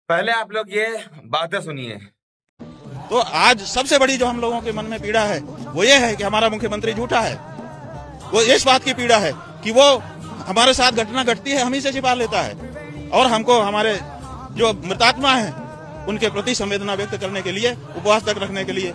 पहले आप लोग ये बातें सुनिए। तो आज सबसे बड़ी जो हम लोगों के मन में पीड़ा है वो ये है कि हमारा मुख्यमंत्री झूठा है। वो इस बात की पीड़ा है कि वो हमारे साथ घटना घटती है हम ही से छिपा लेता है और हमको हमारे जो मृतात्मा है उनके प्रति संवेदना व्यक्त करने के लिए उपवास तक रखने के लिए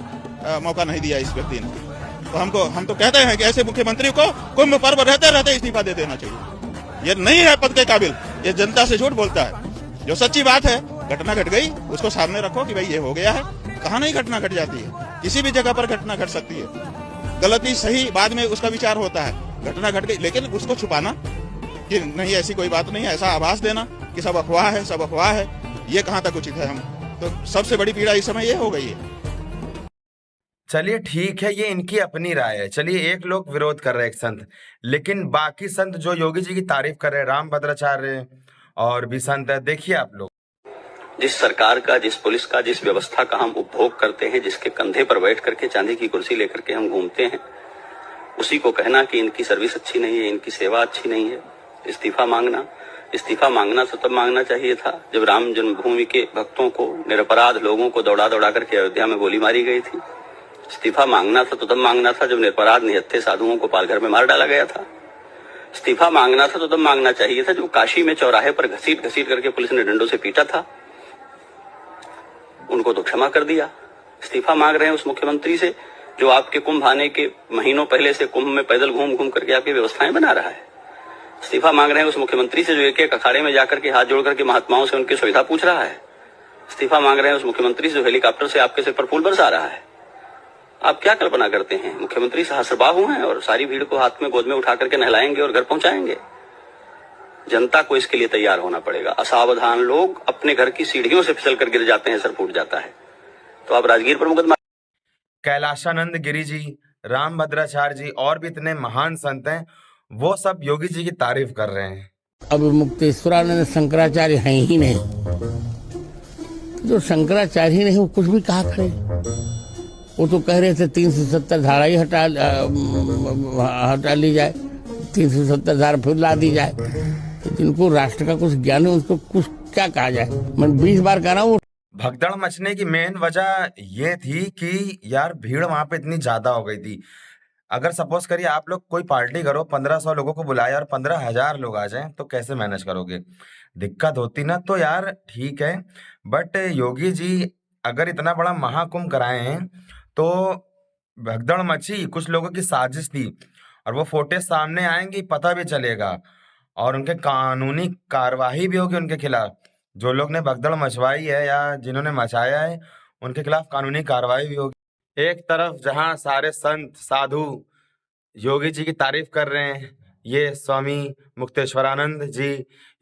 मौका नहीं दिया इस व्यक्ति ने। तो हम तो कहते हैं कि ऐसे मुख्यमंत्री को कुंभ पर्व रहते रहते इस्तीफा दे देना चाहिए। ये नहीं है पद के काबिल, ये जनता से झूठ बोलता है। जो सच्ची बात है, घटना घट गई, उसको सामने रखो कि भाई ये हो गया है। कहाँ नहीं घटना घट जाती है, किसी भी जगह पर घटना घट सकती है। गलती सही बाद में उसका विचार होता है। घटना घट गई, लेकिन उसको छुपाना कि नहीं ऐसी कोई बात नहीं है, ऐसा आभास देना कि सब अफवाह है, सब अफवाह है, ये कहाँ तक उचित है। हम तो सबसे बड़ी पीड़ा इस समय ये हो गई है। चलिए ठीक है, ये इनकी अपनी राय है। चलिए, एक लोग विरोध कर रहे हैं एक संत, लेकिन बाकी संत जो योगी जी की तारीफ कर रहे हैं, रामभद्राचार्य और भी संत है, देखिए आप लोग। जिस सरकार का, जिस पुलिस का, जिस व्यवस्था का हम उपभोग करते हैं, जिसके कंधे पर बैठ करके चांदी की कुर्सी लेकर के हम घूमते हैं, उसी को कहना कि इनकी सर्विस अच्छी नहीं है, इनकी सेवा अच्छी नहीं है, इस्तीफा मांगना तो तब मांगना चाहिए था जब राम जन्मभूमि के भक्तों को, निरपराध लोगों को दौड़ा दौड़ा करके अयोध्या में गोली मारी गई थी। इस्तीफा मांगना था तो तब मांगना था जब निरपराध निहत्थे साधुओं को पालघर में मार डाला गया था। इस्तीफा मांगना था तो तब मांगना चाहिए था जब काशी में चौराहे पर घसीट घसीट करके पुलिस ने डंडों से पीटा था, उनको तो क्षमा कर दिया। इस्तीफा मांग रहे हैं उस मुख्यमंत्री से जो आपके कुंभ आने के महीनों पहले से कुंभ में पैदल घूम घूम करके आपकी व्यवस्थाएं बना रहा है। इस्तीफा मांग रहे हैं उस मुख्यमंत्री से जो एक एक अखाड़े में जाकर के हाथ जोड़ करके महात्माओं से उनकी सुविधा पूछ रहा है। इस्तीफा मांग रहे हैं उस मुख्यमंत्री से जो हेलीकॉप्टर से आपके सिर पर फूल बरसा रहा है। आप क्या कल्पना करते हैं, मुख्यमंत्री सहस्रबाहु हैं और सारी भीड़ को हाथ में गोद में उठा करके नहलाएंगे और घर पहुंचाएंगे? जनता को इसके लिए तैयार होना पड़ेगा। असावधान लोग अपने घर की सीढ़ियों से फिसल कर गिर जाते हैं, सर फूट जाता है। तो आप राजगीर पर मुकदमा। कैलाशानंद गिरी जी, रामभद्राचार्य जी और भी इतने महान संत हैं, वो सब योगी जी की तारीफ कर रहे हैं। अब मुक्तेश्वरानंद शंकराचार्य हैं ही नहीं, जो शंकराचार्य ही नहीं वो कुछ भी कहा खड़े। वो तो कह रहे थे 370 धारा ही हटा ली जाए, 370 धारा फिर ला दी जाए। तो जिनको राष्ट्र का कुछ ज्ञान है उसको कुछ क्या कहा जाए। मैं 20 बार कह रहा हूँ। भगदड़ मचने की मेन वजह ये थी कि यार भीड़ वहां पे इतनी ज्यादा हो गई थी। अगर सपोज करिए आप लोग कोई पार्टी करो, 1500 लोगों को बुलाए और 15,000 लोग आ जाएं, तो कैसे मैनेज करोगे? दिक्कत होती ना। तो यार ठीक है, बट योगी जी अगर इतना बड़ा महाकुंभ कराए हैं तो भगदड़ मची, कुछ लोगों की साजिश थी, और वो फुटेज सामने आएंगी, पता भी चलेगा और उनके कानूनी कार्यवाही भी होगी उनके खिलाफ। जो लोग ने भगदड़ मचवाई है या जिन्होंने मचाया है, उनके खिलाफ कानूनी कार्रवाई भी होगी। एक तरफ जहां सारे संत साधु योगी जी की तारीफ कर रहे हैं, ये स्वामी मुक्तेश्वरानंद जी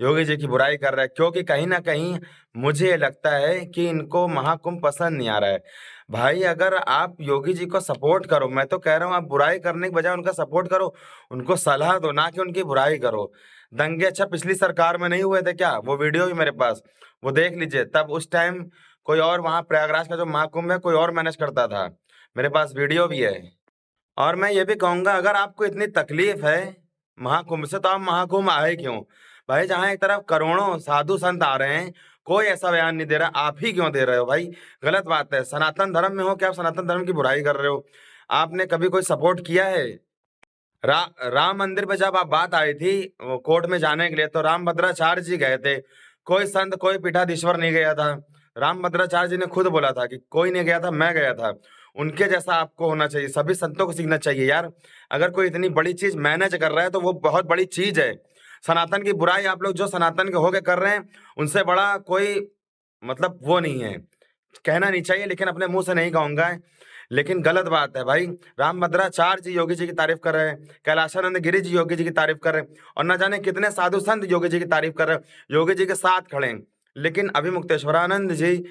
योगी जी की बुराई कर रहे हैं, क्योंकि कहीं ना कहीं मुझे लगता है कि इनको महाकुंभ पसंद नहीं आ रहा है। भाई अगर आप योगी जी को सपोर्ट करो, मैं तो कह रहा हूँ आप बुराई करने के बजाय उनका सपोर्ट करो, उनको सलाह दो, ना कि उनकी बुराई करो। दंगे अच्छा पिछली सरकार में नहीं हुए थे क्या? वो वीडियो भी मेरे पास, वो देख लीजिए। तब उस टाइम कोई और वहां प्रयागराज का जो महाकुंभ है कोई और मैनेज करता था, मेरे पास वीडियो भी है। और मैं ये भी कहूंगा, अगर आपको इतनी तकलीफ है महाकुंभ से, तो आप महाकुंभ आए क्यों? भाई जहां एक तरफ करोड़ों साधु संत आ रहे हैं, कोई ऐसा बयान नहीं दे रहा, आप ही क्यों दे रहे हो? भाई गलत बात है। सनातन धर्म में हो कि आप सनातन धर्म की बुराई कर रहे हो? आपने कभी कोई सपोर्ट किया है? राम मंदिर पे जब आप बात आई थी वो कोर्ट में जाने के लिए, तो रामभद्राचार्य जी गए थे, कोई संत कोई पीठाधीश्वर नहीं गया था। रामभद्राचार्य जी ने खुद बोला था कि कोई नहीं गया था, मैं गया था। उनके जैसा आपको होना चाहिए, सभी संतों को सीखना चाहिए यार। अगर कोई इतनी बड़ी चीज मैनेज कर रहा है तो वो बहुत बड़ी चीज है। सनातन की बुराई आप लोग जो सनातन के होके कर रहे हैं, उनसे बड़ा कोई मतलब वो नहीं है। कहना नहीं चाहिए, लेकिन अपने मुंह से नहीं कहूंगा, लेकिन गलत बात है भाई। रामभद्राचार्य जी योगी जी की तारीफ कर रहे हैं, कैलाशानंद गिरी जी योगी जी की तारीफ कर रहे हैं, और न जाने कितने साधु संत योगी जी की तारीफ कर रहे हैं, योगी जी के साथ खड़े हैं। लेकिन अभी मुक्तेश्वरानंद जी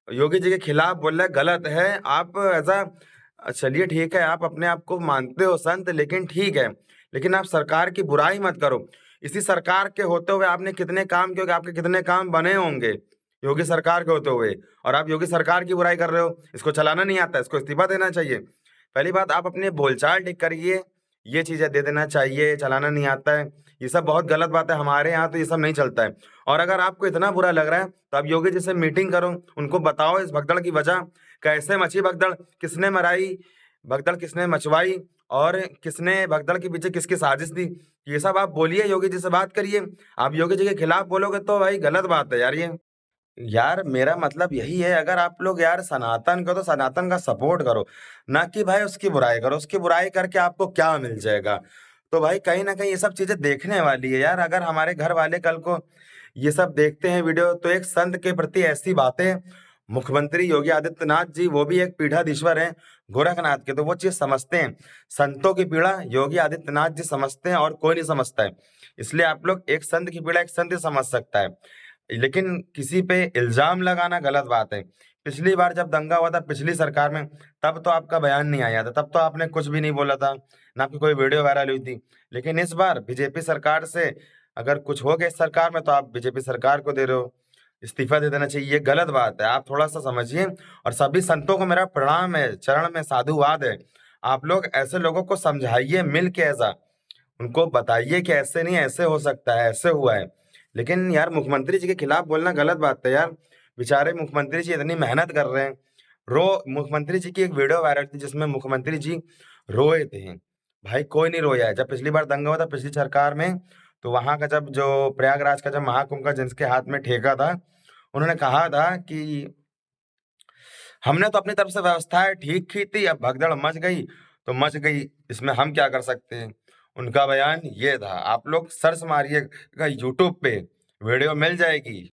योगी जी के खिलाफ बोल रहे, गलत है। आप ऐसा, चलिए ठीक है, आप अपने आप को मानते हो संत, लेकिन ठीक है, लेकिन आप सरकार की बुराई मत करो। इसी सरकार के होते हुए आपने कितने काम किए, आपके कितने काम बने होंगे योगी सरकार के होते हुए, और आप योगी सरकार की बुराई कर रहे हो। इसको चलाना नहीं आता, इसको इस्तीफा देना चाहिए। पहली बात, आप अपने बोलचाल ठीक करिए, ये चीजें दे देना चाहिए, चलाना नहीं आता है, ये सब बहुत गलत बात है। हमारे यहाँ तो ये सब नहीं चलता है। और अगर आपको इतना बुरा लग रहा है तो आप योगी जी से मीटिंग करो, उनको बताओ इस भगदड़ की वजह कैसे मची, भगदड़ किसने मराई, भगदड़ किसने मचवाई, और किसने भगदड़ के पीछे किसकी साजिश थी। ये सब आप बोलिए, योगी जी से बात करिए। आप योगी जी के खिलाफ बोलोगे तो भाई गलत बात है यार ये। यार मेरा मतलब यही है, अगर आप लोग यार सनातन को तो सनातन का सपोर्ट करो, ना कि भाई उसकी बुराई करो। उसकी बुराई करके आपको क्या मिल जाएगा? तो भाई कहीं ना कहीं ये सब चीजें देखने वाली है यार। अगर हमारे घर वाले कल को ये सब देखते हैं वीडियो, तो एक संत के प्रति ऐसी बातें, मुख्यमंत्री योगी आदित्यनाथ जी वो भी एक पीठाधीश्वर हैं गोरखनाथ के, तो वो चीज समझते हैं। संतों की पीड़ा योगी आदित्यनाथ जी समझते हैं और कोई नहीं समझता है। इसलिए आप लोग, एक संत की पीड़ा एक संत ही समझ सकता है, लेकिन किसी पे इल्जाम लगाना गलत बात है। पिछली बार जब दंगा हुआ था पिछली सरकार में, तब तो आपका बयान नहीं आया था, तब तो आपने कुछ भी नहीं बोला था, ना आपकी कोई वीडियो वायरल हुई थी। लेकिन इस बार बीजेपी सरकार से अगर कुछ हो गया इस सरकार में, तो आप बीजेपी सरकार को दे रहे हो, इस्तीफा दे देना चाहिए। ये गलत बात है, आप थोड़ा सा समझिए। और सभी संतों को मेरा प्रणाम है, चरण में साधुवाद है। आप लोग ऐसे लोगों को समझाइए मिल के, ऐसा उनको बताइए कि ऐसे नहीं, ऐसे हो सकता है, ऐसे हुआ है। लेकिन यार मुख्यमंत्री जी के खिलाफ बोलना गलत बात है यार। बेचारे मुख्यमंत्री जी इतनी मेहनत कर रहे हैं। मुख्यमंत्री जी की एक वीडियो वायरल थी जिसमें मुख्यमंत्री जी रोए थे। भाई कोई नहीं रोया है। जब पिछली बार दंगा हुआ था पिछली सरकार में, तो वहां का जब जो प्रयागराज का जब महाकुंभ का जिनके हाथ में ठेका था, उन्होंने कहा था कि हमने तो अपनी तरफ से व्यवस्थाएं ठीक की थी, अब भगदड़ मच गई तो मच गई, इसमें हम क्या कर सकते हैं। उनका बयान ये था। आप लोग सर्च मारिएगा यूट्यूब पे, वीडियो मिल जाएगी।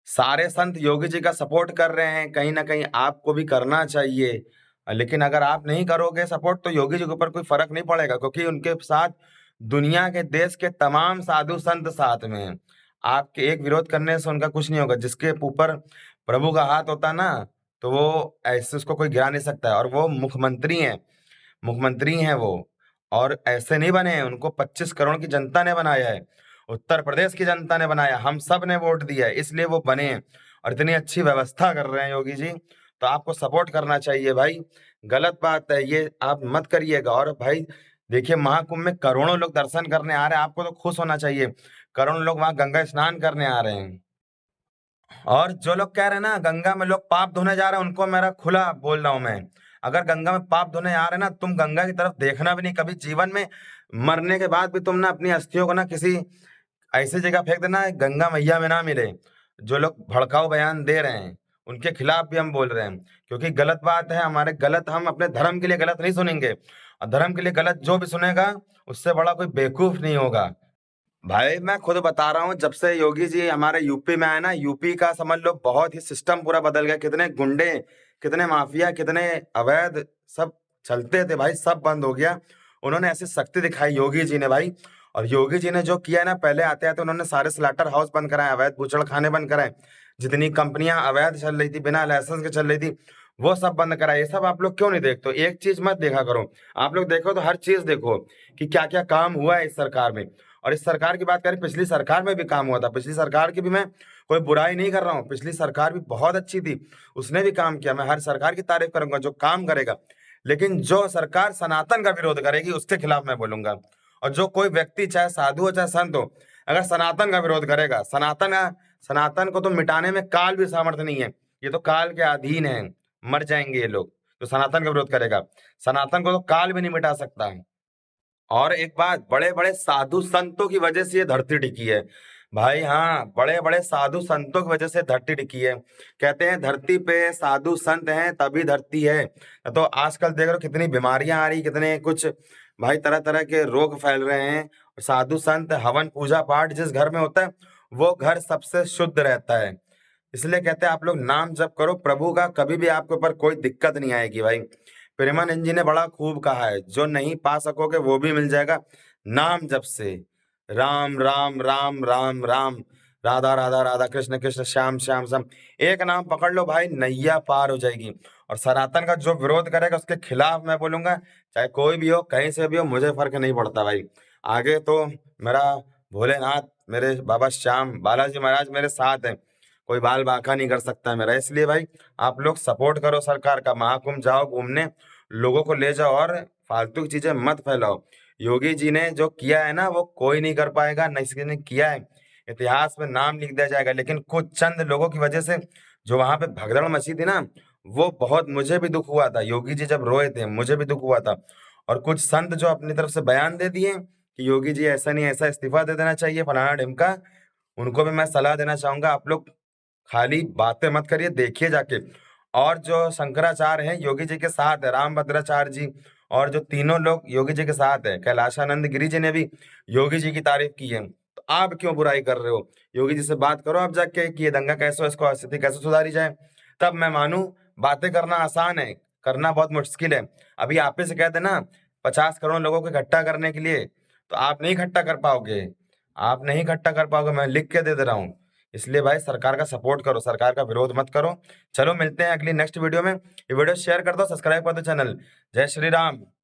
सारे संत योगी जी का सपोर्ट कर रहे हैं, कहीं ना कहीं आपको भी करना चाहिए। लेकिन अगर आप नहीं करोगे सपोर्ट, तो योगी जी के ऊपर कोई फर्क नहीं पड़ेगा, क्योंकि उनके साथ दुनिया के देश के तमाम साधु संत साथ में हैं। आपके एक विरोध करने से उनका कुछ नहीं होगा। जिसके ऊपर प्रभु का हाथ होता है ना, तो वो ऐसे उसको कोई गिरा नहीं सकता है। और वो मुख्यमंत्री हैं, मुख्यमंत्री हैं वो, और ऐसे नहीं बने हैं। उनको 25 करोड़ की जनता ने बनाया है, उत्तर प्रदेश की जनता ने बनाया, हम सब ने वोट दिया है, इसलिए वो बने हैं। और इतनी अच्छी व्यवस्था कर रहे हैं योगी जी, तो आपको सपोर्ट करना चाहिए भाई। गलत बात है ये, आप मत करिएगा। और भाई देखिए, महाकुंभ में करोड़ों लोग दर्शन करने आ रहे हैं, आपको तो खुश होना चाहिए। करोड़ों लोग वहां गंगा स्नान करने आ रहे हैं। और जो लोग कह रहे हैं ना गंगा में लोग पाप धोने जा रहे हैं, उनको मेरा खुला बोल रहा हूं मैं, अगर गंगा में पाप धोने आ रहे हैं ना, तुम गंगा की तरफ देखना भी नहीं कभी जीवन में। मरने के बाद भी तुम ना अपनी अस्थियों को ना किसी ऐसी जगह फेंक देना है, गंगा मैया में ना मिले। जो लोग भड़काऊ बयान दे रहे हैं उनके खिलाफ भी हम बोल रहे हैं, क्योंकि गलत बात है। हमारे गलत, हम अपने धर्म के लिए गलत नहीं सुनेंगे, और धर्म के लिए गलत जो भी सुनेगा उससे बड़ा कोई बेवकूफ नहीं होगा। भाई मैं खुद बता रहा हूँ, जब से योगी जी हमारे यूपी में आए ना, यूपी का समझ लो बहुत ही सिस्टम पूरा बदल गया। कितने गुंडे, कितने माफिया, कितने अवैध सब चलते थे भाई, सब बंद हो गया। उन्होंने ऐसी शक्ति दिखाई योगी जी ने भाई। और योगी जी ने जो किया ना, पहले आते आते उन्होंने सारे स्लैटर हाउस बंद कराए, अवैध बूचड़खाने बंद कराए। जितनी कंपनियां अवैध चल रही थी, बिना लाइसेंस के चल रही थी, वो सब बंद कराए। ये सब आप लोग क्यों नहीं देखते? एक चीज मत देखा करो, आप लोग देखो तो हर चीज देखो कि क्या क्या काम हुआ है इस सरकार में। और इस सरकार की बात करें, पिछली सरकार में भी काम हुआ था। पिछली सरकार की भी मैं कोई बुराई नहीं कर रहा हूँ, पिछली सरकार भी बहुत अच्छी थी, उसने भी काम किया। मैं हर सरकार की तारीफ करूंगा जो काम करेगा। लेकिन जो सरकार सनातन का विरोध करेगी उसके खिलाफ मैं बोलूंगा। और जो कोई व्यक्ति, चाहे साधु हो चाहे संत हो, अगर सनातन का विरोध करेगा, सनातन को तो मिटाने में काल भी सामर्थ्य नहीं है। ये तो काल के अधीन है, मर जाएंगे ये लोग। जो सनातन का विरोध करेगा, सनातन को तो काल भी नहीं मिटा सकता है। और एक बात, बड़े बड़े साधु संतों की वजह से ये धरती टिकी है भाई। हाँ, बड़े बड़े साधु संतों की वजह से धरती टिकी है। कहते हैं धरती पे साधु संत हैं तभी धरती है। तो आजकल देख रहे हो कितनी बीमारियां आ रही, कितने कुछ भाई तरह तरह के रोग फैल रहे हैं। और साधु संत, हवन पूजा पाठ जिस घर में होता है, वो घर सबसे शुद्ध रहता है। इसलिए कहते हैं आप लोग नाम जप करो प्रभु का, कभी भी आपके ऊपर कोई दिक्कत नहीं आएगी भाई। प्रेमानंद जी ने बड़ा खूब कहा है, जो नहीं पा सकोगे वो भी मिल जाएगा नाम जप से। राम राम राम राम राम, राधा राधा राधा, कृष्ण कृष्ण श्याम श्याम श्याम, एक नाम पकड़ लो भाई, नैया पार हो जाएगी। और सनातन का जो विरोध करेगा उसके खिलाफ मैं बोलूंगा, चाहे कोई भी हो, कहीं से भी हो, मुझे फर्क नहीं पड़ता भाई। आगे तो मेरा भोलेनाथ, मेरे बाबा श्याम बालाजी महाराज मेरे साथ हैं, कोई बाल बांका नहीं कर सकता है मेरा। इसलिए भाई आप लोग सपोर्ट करो सरकार का, महाकुंभ जाओ घूमने, लोगों को ले जाओ, और फालतू की चीजें मत फैलाओ। योगी जी ने जो किया है ना वो कोई नहीं कर पाएगा, न किसी ने किया है। इतिहास में नाम लिख दिया जाएगा, लेकिन कुछ चंद लोगों की वजह से जो वहां पे भगदड़ मची थी ना, वो बहुत मुझे भी दुख हुआ था। योगी जी जब रोए थे मुझे भी दुख हुआ था। और कुछ संत जो अपनी तरफ से बयान दे दिए कि योगी जी ऐसा नहीं ऐसा इस्तीफा दे देना चाहिए फलाना ढिमका, उनको भी मैं सलाह देना चाहूंगा, आप लोग खाली बातें मत करिए, देखिए जाके। और जो शंकराचार्य हैं योगी जी के साथ है, रामभद्राचार्य जी और जो तीनों लोग योगी जी के साथ है, कैलाशानंद गिरी जी ने भी योगी जी की तारीफ की है। तो आप क्यों बुराई कर रहे हो? योगी जी से बात करो आप जाके कि ये दंगा कैसे हो, इसको स्थिति कैसे सुधारी जाए, तब मैं मानूं। बातें करना आसान है, करना बहुत मुश्किल है। अभी आप ही से कहते ना 50 करोड़ लोगों को इकट्ठा करने के लिए, तो आप नहीं इकट्ठा कर पाओगे, आप नहीं इकट्ठा कर पाओगे, मैं लिख के दे रहा हूँ। इसलिए भाई सरकार का सपोर्ट करो, सरकार का विरोध मत करो। चलो मिलते हैं अगली नेक्स्ट वीडियो में। ये वीडियो शेयर कर दो, सब्सक्राइब कर दो चैनल। जय श्री राम।